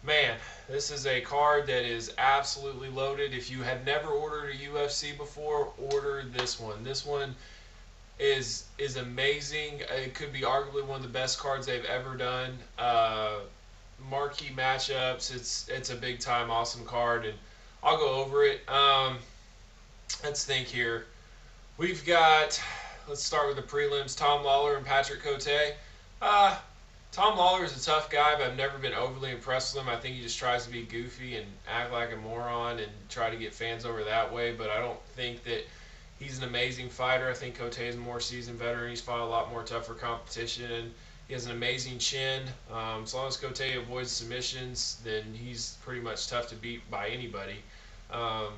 Man, this is a card that is absolutely loaded. If you have never ordered a UFC before, order this one. This one is amazing. It could be arguably one of the best cards they've ever done. Marquee matchups. It's a big time awesome card, and I'll go over it. Let's think here. We've got. Let's start with the prelims. Tom Lawler and Patrick Cote. Uh, Tom Lawler is a tough guy, but I've never been overly impressed with him. I think he just tries to be goofy and act like a moron and try to get fans over that way. But I don't think that he's an amazing fighter. I think Cote is a more seasoned veteran. He's fought a lot more tougher competition, and he has an amazing chin. As long as Cote avoids submissions, then he's pretty much tough to beat by anybody. Um,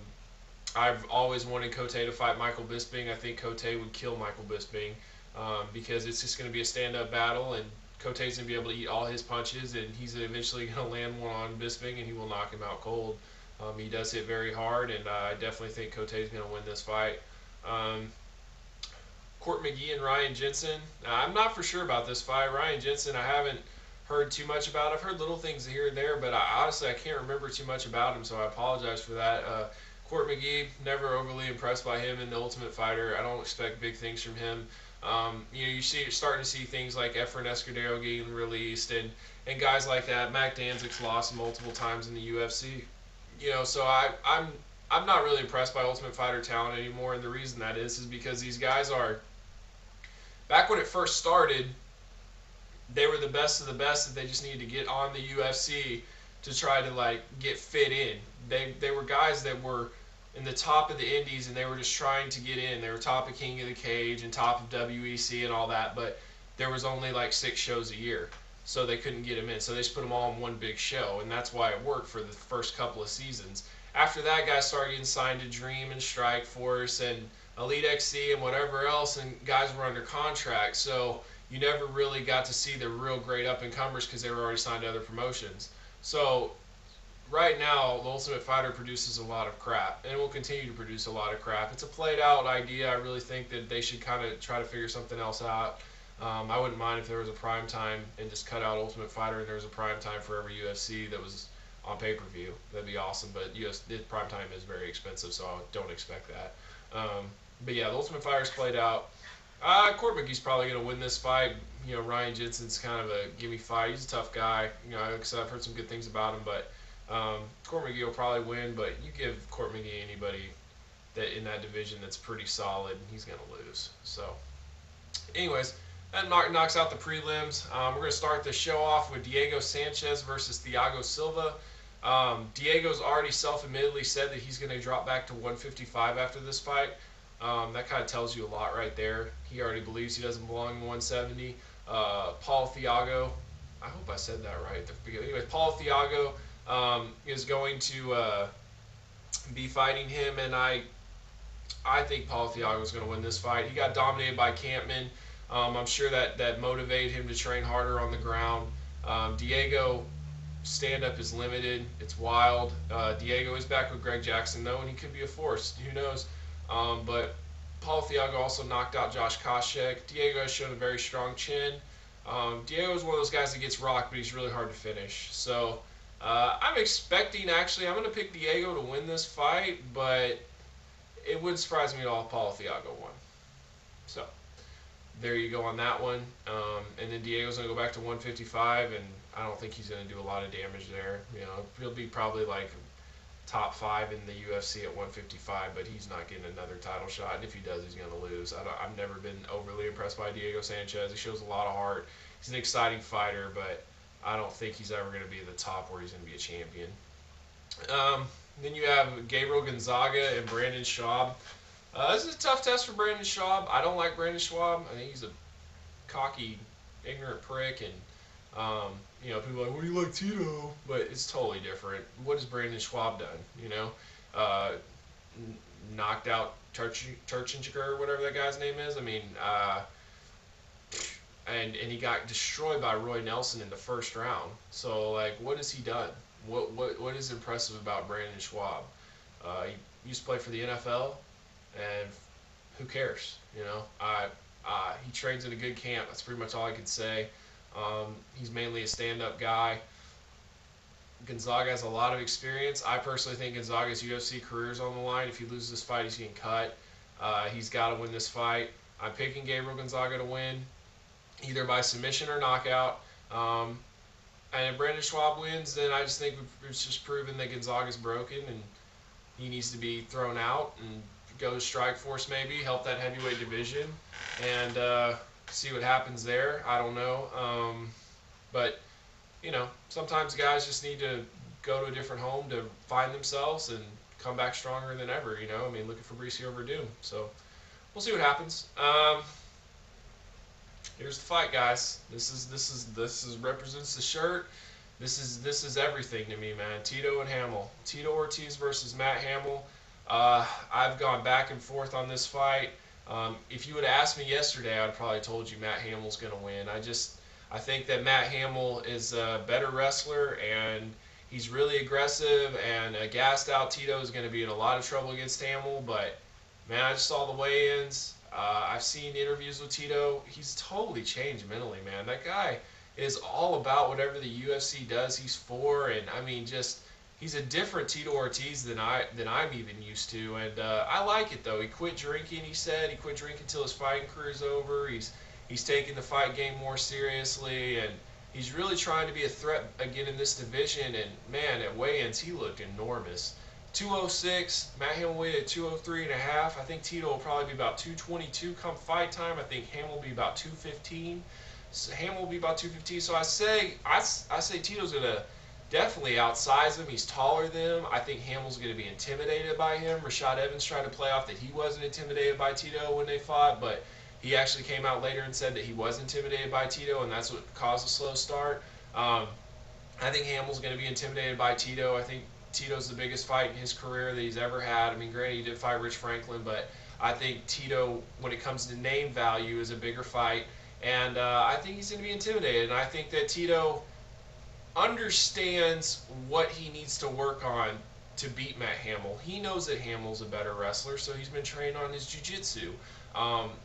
I've always wanted Cote to fight Michael Bisping. I think Cote would kill Michael Bisping because it's just going to be a stand-up battle, and Cote's going to be able to eat all his punches, and he's eventually going to land one on Bisping, and he will knock him out cold. He does hit very hard, and I definitely think Cote's going to win this fight. Um, Court Mcgee and Ryan Jensen. I'm not for sure about this fight. Ryan Jensen, I haven't heard too much about. I've heard little things here and there, but honestly I can't remember too much about him, so I apologize for that. Court Mcgee, never overly impressed by him in the Ultimate Fighter. I don't expect big things from him. You're starting to see things like Efren Escudero getting released, and guys like that. Mac Danzig's lost multiple times in the UFC. So I'm not really impressed by Ultimate Fighter talent anymore, and the reason that is because these guys are back when it first started, they were the best of the best that they just needed to get on the UFC to try to like get fit in. They were guys that were in the top of the indies and they were just trying to get in. They were top of King of the Cage and top of WEC and all that, but there was only like 6 shows a year. So they couldn't get them in. So they just put them all in one big show, and that's why it worked for the first couple of seasons. After that, guys started getting signed to Dream and Strike Force and Elite XC and whatever else, and guys were under contract. So you never really got to see the real great up and comers because they were already signed to other promotions. So right now, the Ultimate Fighter produces a lot of crap, and it will continue to produce a lot of crap. It's a played out idea. I really think that they should kind of try to figure something else out. I wouldn't mind if there was a prime time and just cut out Ultimate Fighter and there was a prime time for every UFC that was on pay per view. That'd be awesome. But prime time is very expensive, so I don't expect that. But yeah, the Ultimate Fighter's played out. Court McGee's probably going to win this fight. Ryan Jensen's kind of a gimme fight. He's a tough guy. Like I said, I've heard some good things about him, but Court McGee will probably win. But you give Court McGee anybody that in that division that's pretty solid, he's going to lose. So, anyways, that knocks out the prelims. We're going to start the show off with Diego Sanchez versus Thiago Silva. Diego's already self-admittedly said that he's going to drop back to 155 after this fight. That kind of tells you a lot right there. He already believes he doesn't belong in 170. Paul Thiago, I hope I said that right. Anyway, Paul Thiago is going to be fighting him, and I think Paul Thiago is going to win this fight. He got dominated by Campman. I'm sure that motivated him to train harder on the ground. Diego stand-up is limited. It's wild. Diego is back with Greg Jackson, though, and he could be a force. Who knows? But Paul Thiago also knocked out Josh Koscheck. Diego has shown a very strong chin. Diego is one of those guys that gets rocked, but he's really hard to finish. So I'm expecting, actually, I'm going to pick Diego to win this fight, but it wouldn't surprise me at all if Paul Thiago won. So there you go on that one. And then Diego's going to go back to 155, and I don't think he's going to do a lot of damage there. He'll be probably like top 5 in the UFC at 155, but he's not getting another title shot. And if he does, he's going to lose. I've never been overly impressed by Diego Sanchez. He shows a lot of heart. He's an exciting fighter, but I don't think he's ever going to be at the top where he's going to be a champion. Then you have Gabriel Gonzaga and Brandon Schaub. This is a tough test for Brandon Schaub. I don't like Brandon Schaub. I think he's a cocky, ignorant prick, and people are like, "What do you like Tito?" But it's totally different. What has Brandon Schwab done? Uh, Knocked out Turchinger or whatever that guy's name is. I mean, and he got destroyed by Roy Nelson in the first round. So like, what has he done? What is impressive about Brandon Schwab? He used to play for the NFL, and who cares? He trains in a good camp. That's pretty much all I can say. He's mainly a stand-up guy. Gonzaga has a lot of experience. I personally think Gonzaga's UFC career is on the line. If he loses this fight, he's getting cut. He's got to win this fight. I'm picking Gabriel Gonzaga to win, either by submission or knockout. And if Brandon Schaub wins, then I just think it's just proven that Gonzaga's broken and he needs to be thrown out and go to Strikeforce maybe, help that heavyweight division, and see what happens there. I don't know. But, sometimes guys just need to go to a different home to find themselves and come back stronger than ever, I mean, look at Fabricio Verdum. So we'll see what happens. Here's the fight, guys. This is represents the shirt. This is everything to me, man. Tito and Hamill. Tito Ortiz versus Matt Hamill. I've gone back and forth on this fight. If you would have asked me yesterday, I'd probably told you Matt Hamill's going to win. I think that Matt Hamill is a better wrestler, and he's really aggressive, and a gassed out Tito is going to be in a lot of trouble against Hamill. But man, I just saw the weigh-ins. I've seen interviews with Tito. He's totally changed mentally, man. That guy is all about whatever the UFC does, he's for. And I mean, just he's a different Tito Ortiz than I'm even used to. And I like it though. He quit drinking. He said he quit drinking until his fighting career's over. He's taking the fight game more seriously, and he's really trying to be a threat again in this division. And man, at weigh-ins, he looked enormous. 206, Matt Hamill weighed at 203.5. I think Tito will probably be about 222 come fight time. I think Hamill will be about 215. So Hamill will be about 215. So I say Tito's gonna definitely outsize him. He's taller than him. I think Hamill's gonna be intimidated by him. Rashad Evans tried to play off that he wasn't intimidated by Tito when they fought, but he actually came out later and said that he was intimidated by Tito, and that's what caused a slow start. I think Hamill's gonna be intimidated by Tito. I think Tito's the biggest fight in his career that he's ever had. I mean, granted, he did fight Rich Franklin, but I think Tito, when it comes to name value, is a bigger fight. And I think he's going to be intimidated. And I think that Tito understands what he needs to work on to beat Matt Hamill. He knows that Hamill's a better wrestler, so he's been trained on his jiu-jitsu.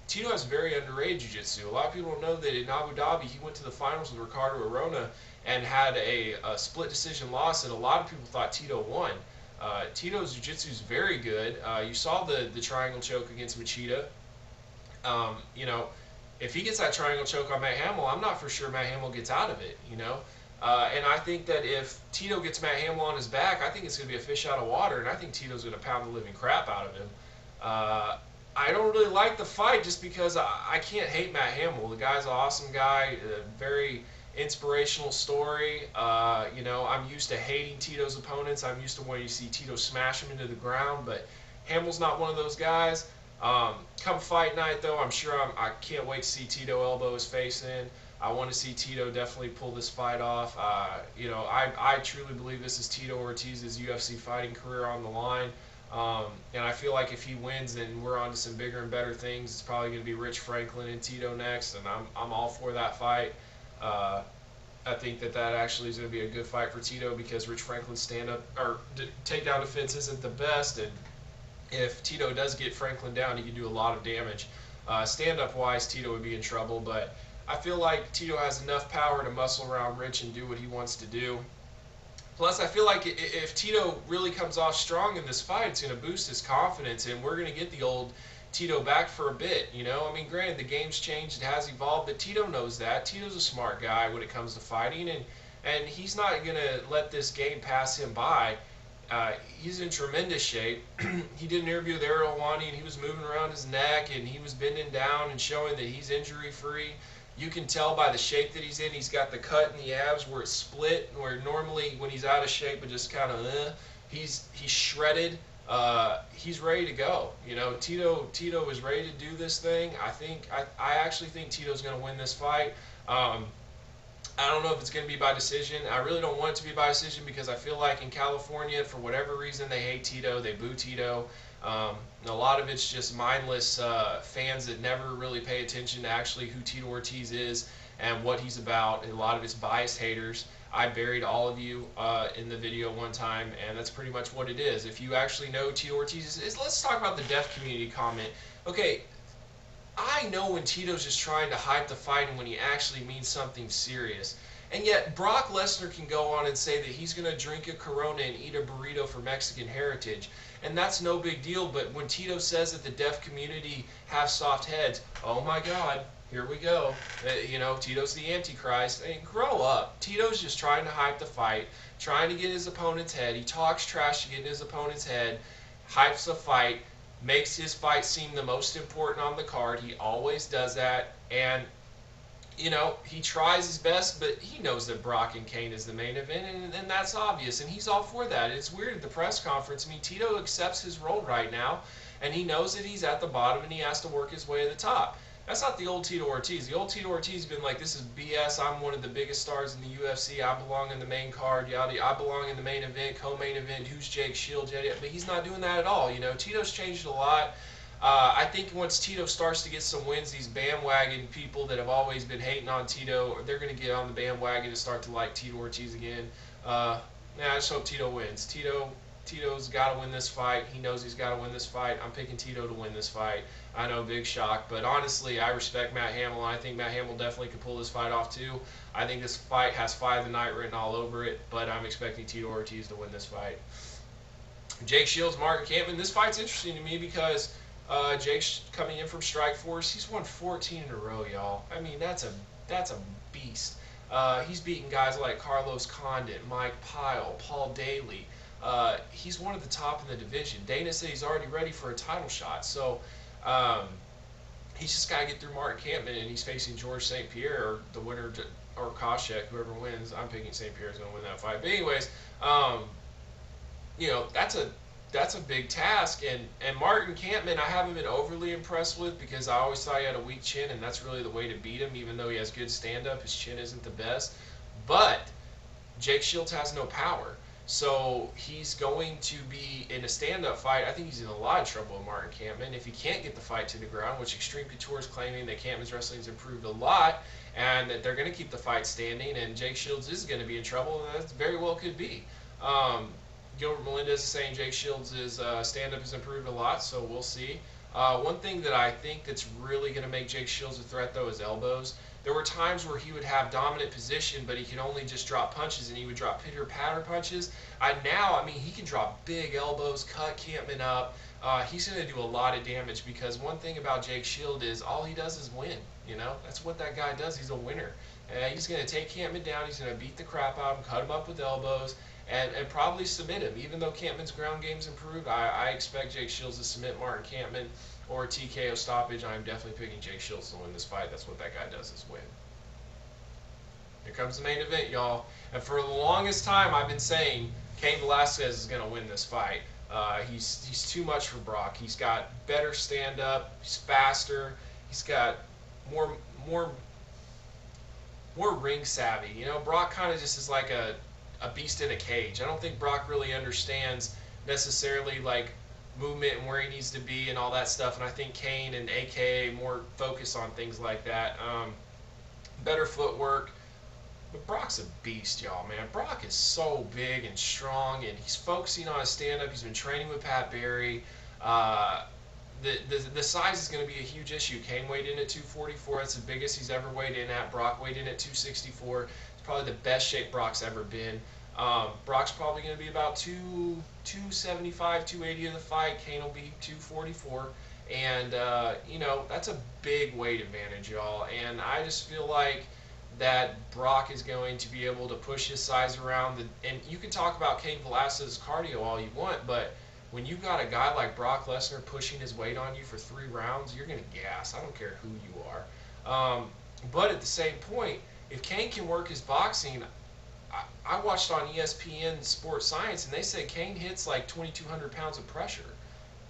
Tito has very underrated jiu-jitsu. A lot of people don't know that in Abu Dhabi, he went to the finals with Ricardo Arona and had a split decision loss, and a lot of people thought Tito won. Tito's jiu-jitsu is very good. You saw the triangle choke against Machida. If he gets that triangle choke on Matt Hamill, I'm not for sure Matt Hamill gets out of it, and I think that if Tito gets Matt Hamill on his back, I think it's going to be a fish out of water, and I think Tito's going to pound the living crap out of him. I don't really like the fight just because I can't hate Matt Hamill. The guy's an awesome guy, a very inspirational story. I'm used to hating Tito's opponents. I'm used to wanting to see Tito smash him into the ground, but Hamill's not one of those guys. Come fight night, though, I can't wait to see Tito elbow his face in. I want to see Tito definitely pull this fight off. I truly believe this is Tito Ortiz's UFC fighting career on the line. And I feel like if he wins, then we're on to some bigger and better things. It's probably going to be Rich Franklin and Tito next, and I'm all for that fight. I think that actually is going to be a good fight for Tito because Rich Franklin's stand-up or takedown defense isn't the best, and if Tito does get Franklin down, he can do a lot of damage. Stand-up wise, Tito would be in trouble, but I feel like Tito has enough power to muscle around Rich and do what he wants to do. Plus, I feel like if Tito really comes off strong in this fight, it's going to boost his confidence, and we're going to get the old Tito back for a bit, I mean, granted, the game's changed, it has evolved, but Tito knows that. Tito's a smart guy when it comes to fighting, and he's not going to let this game pass him by. He's in tremendous shape. He did an interview with Ariel Helwani, and he was moving around his neck, and he was bending down and showing that he's injury-free. You can tell by the shape that he's in. He's got the cut in the abs where it's split, where normally when he's out of shape, it just kind of, he's shredded. He's ready to go. Tito is ready to do this thing. I actually think Tito's going to win this fight. I don't know if it's going to be by decision. I really don't want it to be by decision because I feel like in California, for whatever reason, they hate Tito. They boo Tito. A lot of it's just mindless fans that never really pay attention to actually who Tito Ortiz is and what he's about. And a lot of it's biased haters. I buried all of you in the video one time, and that's pretty much what it is. If you actually know Tito Ortiz is, let's talk about the deaf community comment. Okay, I know when Tito's just trying to hype the fight and when he actually means something serious. And yet Brock Lesnar can go on and say that he's going to drink a Corona and eat a burrito for Mexican heritage. And that's no big deal, but when Tito says that the deaf community have soft heads, oh my God, here we go. Tito's the Antichrist. I mean, grow up. Tito's just trying to hype the fight, trying to get his opponent's head. He talks trash to get in his opponent's head, hypes the fight, makes his fight seem the most important on the card. He always does that. And he tries his best, but he knows that Brock and Cain is the main event, and that's obvious, and he's all for that. It's weird at the press conference. I mean, Tito accepts his role right now, and he knows that he's at the bottom, and he has to work his way to the top. That's not the old Tito Ortiz. The old Tito Ortiz has been like, this is BS. I'm one of the biggest stars in the UFC. I belong in the main card. Yada. I belong in the main event, co-main event. Who's Jake Shields? Yada. But he's not doing that at all. Tito's changed a lot. I think once Tito starts to get some wins, these bandwagon people that have always been hating on Tito, they're going to get on the bandwagon and start to like Tito Ortiz again. I just hope Tito wins. Tito's got to win this fight. He knows he's got to win this fight. I'm picking Tito to win this fight. I know, big shock, but honestly, I respect Matt Hamill. I think Matt Hamill definitely could pull this fight off too. I think this fight has Fight of the Night written all over it, but I'm expecting Tito Ortiz to win this fight. Jake Shields, Mark Campman. This fight's interesting to me because Jake's coming in from Strikeforce. He's won 14 in a row, y'all. I mean, that's a beast. He's beaten guys like Carlos Condit, Mike Pyle, Paul Daly. He's one of the top in the division. Dana said he's already ready for a title shot. So he's just got to get through Martin Campman, and he's facing George St. Pierre, or the winner, or Koscheck, whoever wins. I'm picking St. Pierre's going to win that fight. But anyways, that's a big task, and Martin Campman I haven't been overly impressed with because I always thought he had a weak chin, and that's really the way to beat him. Even though he has good stand-up, his chin isn't the best. But Jake Shields has no power, so he's going to be in a stand-up fight. I think he's in a lot of trouble with Martin Campman if he can't get the fight to the ground, which Extreme Couture is claiming that Campman's wrestling has improved a lot and that they're going to keep the fight standing, and Jake Shields is going to be in trouble, and that very well could be. Gilbert Melendez is saying Jake Shields' stand-up has improved a lot, so we'll see. One thing that I think that's really going to make Jake Shields a threat, though, is elbows. There were times where he would have dominant position, but he could only just drop punches, and he would drop pitter-patter punches. He can drop big elbows, cut Campman up. He's going to do a lot of damage because one thing about Jake Shields is all he does is win. That's what that guy does. He's a winner. He's going to take Campman down. He's going to beat the crap out of him, cut him up with elbows, and probably submit him. Even though Campman's ground game's improved, I expect Jake Shields to submit Martin Campman or TKO stoppage. I'm definitely picking Jake Shields to win this fight. That's what that guy does, is win. Here comes the main event, y'all. And for the longest time, I've been saying Cain Velasquez is going to win this fight. He's too much for Brock. He's got better stand-up. He's faster. He's got more ring savvy. Brock kind of just is like a beast in a cage. I don't think Brock really understands necessarily like movement and where he needs to be and all that stuff. And I think Cain and AKA more focus on things like that. Better footwork. But Brock's a beast, y'all, man. Brock is so big and strong, and he's focusing on his stand-up. He's been training with Pat Barry. The size is going to be a huge issue. Cain weighed in at 244. That's the biggest he's ever weighed in at. Brock weighed in at 264. It's probably the best shape Brock's ever been. Brock's probably going to be about 275, 280 of the fight. Cain will be 244. And, that's a big weight advantage, y'all. And I just feel like that Brock is going to be able to push his size around. And you can talk about Cain Velasquez's cardio all you want, but when you've got a guy like Brock Lesnar pushing his weight on you for 3 rounds, you're going to gas. I don't care who you are. But at the same point, if Cain can work his boxing, I watched on ESPN Sports Science, and they said Cain hits like 2,200 pounds of pressure.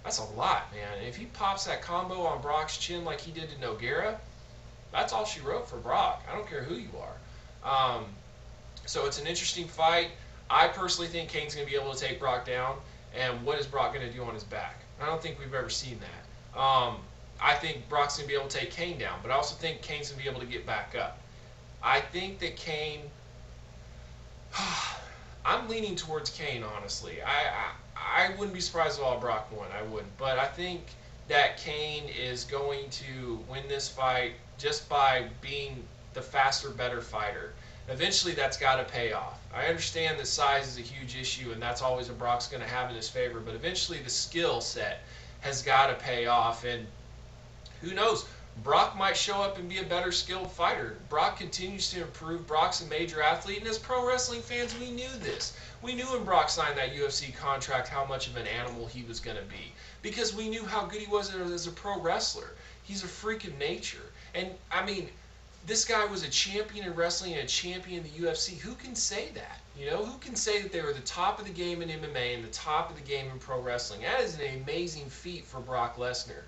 That's a lot, man. And if he pops that combo on Brock's chin like he did to Nogueira, that's all she wrote for Brock. I don't care who you are. So it's an interesting fight. I personally think Cain's going to be able to take Brock down. And what is Brock going to do on his back? I don't think we've ever seen that. I think Brock's going to be able to take Cain down, but I also think Cain's going to be able to get back up. I think that Cain... I'm leaning towards Cain, honestly. I wouldn't be surprised if all Brock won. I wouldn't. But I think that Cain is going to win this fight just by being the faster, better fighter. Eventually, that's got to pay off. I understand that size is a huge issue, and that's always what Brock's going to have in his favor. But eventually, the skill set has got to pay off, and who knows? Brock might show up and be a better skilled fighter. Brock continues to improve. Brock's a major athlete, and as pro wrestling fans, we knew this. We knew when Brock signed that UFC contract how much of an animal he was going to be because we knew how good he was as a pro wrestler. He's a freak of nature. And, I mean, this guy was a champion in wrestling and a champion in the UFC. Who can say that? You know, who can say that they were the top of the game in MMA and the top of the game in pro wrestling? That is an amazing feat for Brock Lesnar.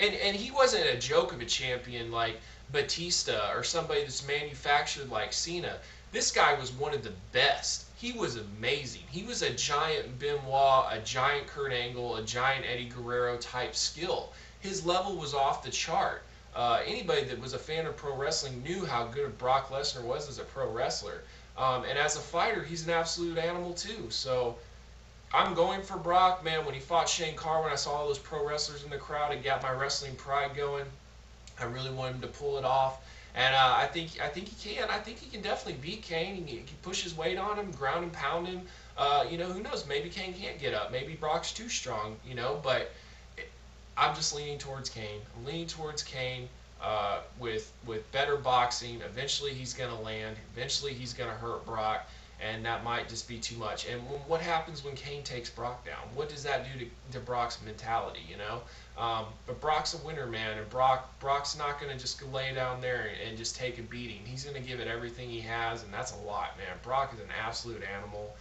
And he wasn't a joke of a champion like Batista or somebody that's manufactured like Cena. This guy was one of the best. He was amazing. He was a giant Benoit, a giant Kurt Angle, a giant Eddie Guerrero type skill. His level was off the chart. Anybody that was a fan of pro wrestling knew how good Brock Lesnar was as a pro wrestler. And as a fighter, he's an absolute animal too. So I'm going for Brock, man. When he fought Shane Carr, when I saw all those pro wrestlers in the crowd, it got my wrestling pride going. I really want him to pull it off, and I think he can. I think he can definitely beat Cain. He can push his weight on him, ground and pound him. You know, who knows? Maybe Cain can't get up. Maybe Brock's too strong. You know, but I'm just leaning towards Cain. I'm leaning towards Cain with better boxing. Eventually, he's gonna land. Eventually, he's gonna hurt Brock. And that might just be too much. And what happens when Cain takes Brock down? What does that do to Brock's mentality, you know? But Brock's a winner, man, and Brock's not going to just lay down there and just take a beating. He's going to give it everything he has, and that's a lot, man. Brock is an absolute animal.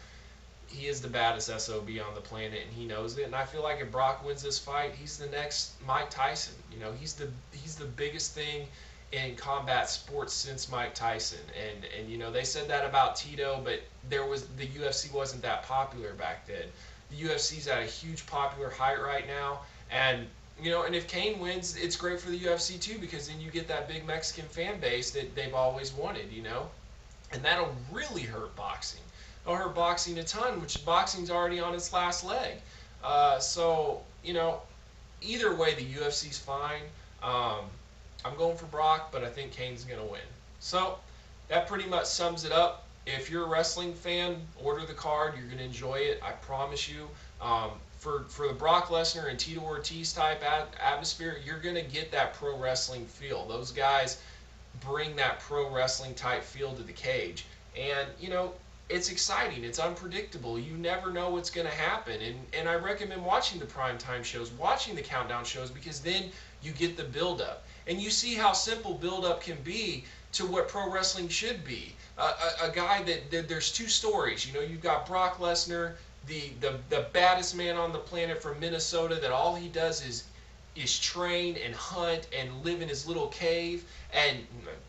He is the baddest SOB on the planet, and he knows it. And I feel like if Brock wins this fight, he's the next Mike Tyson. You know, he's the biggest thing in combat sports since Mike Tyson. And you know, they said that about Tito, but the UFC wasn't that popular back then. The UFC's at a huge popular height right now, and you know, and if Cain wins, it's great for the UFC too, because then you get that big Mexican fan base that they've always wanted, you know, and that'll really hurt boxing. It'll hurt boxing a ton, which boxing's already on its last leg. So you know, either way, the UFC's fine. I'm going for Brock, but I think Cain's going to win. So that pretty much sums it up. If you're a wrestling fan, order the card. You're going to enjoy it. I promise you. For the Brock Lesnar and Tito Ortiz type atmosphere, you're going to get that pro wrestling feel. Those guys bring that pro wrestling type feel to the cage. And, you know, it's exciting. It's unpredictable. You never know what's going to happen. And I recommend watching the primetime shows, watching the countdown shows, because then you get the build-up. And you see how simple build-up can be to what pro wrestling should be. A guy that there's two stories. You know, you've got Brock Lesnar, the baddest man on the planet from Minnesota, that all he does is train and hunt and live in his little cave, and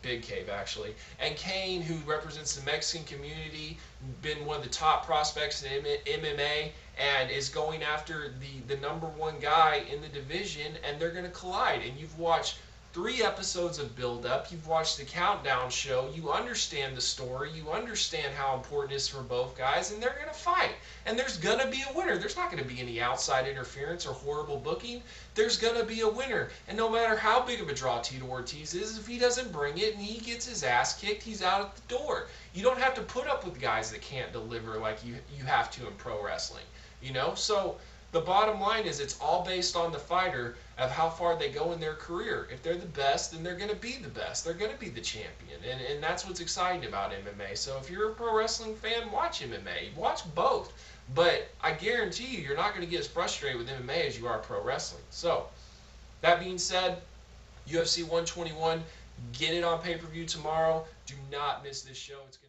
big cave actually. And Cain, who represents the Mexican community, been one of the top prospects in MMA, and is going after the number one guy in the division, and they're going to collide. And you've watched 3 episodes of build-up. You've watched the countdown show. You understand the story. You understand how important it is for both guys, and they're going to fight. And there's going to be a winner. There's not going to be any outside interference or horrible booking. There's going to be a winner. And no matter how big of a draw Tito Ortiz is, if he doesn't bring it and he gets his ass kicked, he's out at the door. You don't have to put up with guys that can't deliver like you have to in pro wrestling. You know? So the bottom line is it's all based on the fighter of how far they go in their career. If they're the best, then they're going to be the best. They're going to be the champion. And that's what's exciting about MMA. So if you're a pro wrestling fan, watch MMA. Watch both. But I guarantee you're not going to get as frustrated with MMA as you are pro wrestling. So that being said, UFC 121, get it on pay-per-view tomorrow. Do not miss this show. It's going to